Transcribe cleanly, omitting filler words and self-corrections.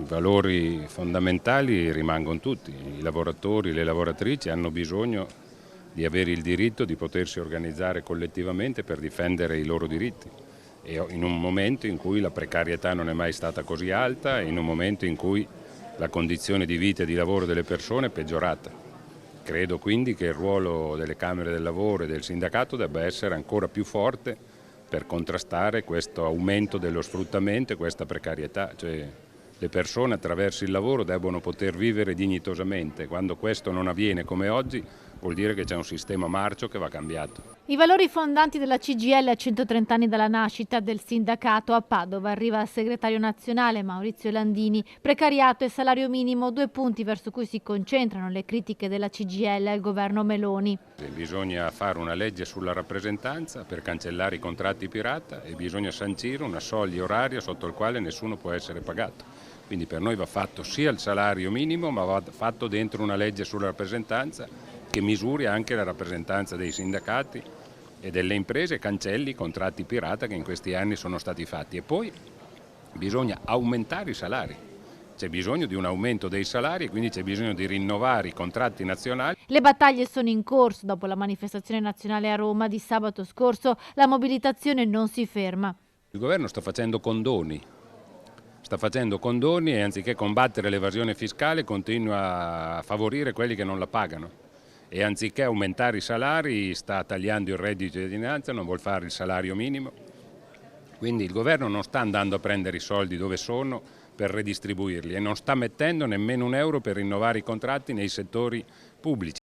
I valori fondamentali rimangono tutti. I lavoratori e le lavoratrici hanno bisogno di avere il diritto di potersi organizzare collettivamente per difendere i loro diritti. E in un momento in cui la precarietà non è mai stata così alta e in un momento in cui la condizione di vita e di lavoro delle persone è peggiorata. Credo quindi che il ruolo delle Camere del Lavoro e del sindacato debba essere ancora più forte per contrastare questo aumento dello sfruttamento e questa precarietà. Cioè, le persone attraverso il lavoro debbono poter vivere dignitosamente. Quando questo non avviene come oggi, vuol dire che c'è un sistema marcio che va cambiato. I valori fondanti della CGIL a 130 anni dalla nascita del sindacato. A Padova arriva il segretario nazionale Maurizio Landini. Precariato e salario minimo, 2 punti verso cui si concentrano le critiche della CGIL al governo Meloni. Bisogna fare una legge sulla rappresentanza per cancellare i contratti pirata e bisogna sancire una soglia oraria sotto il quale nessuno può essere pagato. Quindi per noi va fatto sia il salario minimo, ma va fatto dentro una legge sulla rappresentanza che misuri anche la rappresentanza dei sindacati e delle imprese, cancelli i contratti pirata che in questi anni sono stati fatti. E poi bisogna aumentare i salari. C'è bisogno di un aumento dei salari e quindi c'è bisogno di rinnovare i contratti nazionali. Le battaglie sono in corso. Dopo la manifestazione nazionale a Roma di sabato scorso, la mobilitazione non si ferma. Il governo sta facendo condoni e anziché combattere l'evasione fiscale continua a favorire quelli che non la pagano. E anziché aumentare i salari sta tagliando il reddito di cittadinanza, non vuol fare il salario minimo. Quindi il governo non sta andando a prendere i soldi dove sono per redistribuirli e non sta mettendo nemmeno un euro per rinnovare i contratti nei settori pubblici.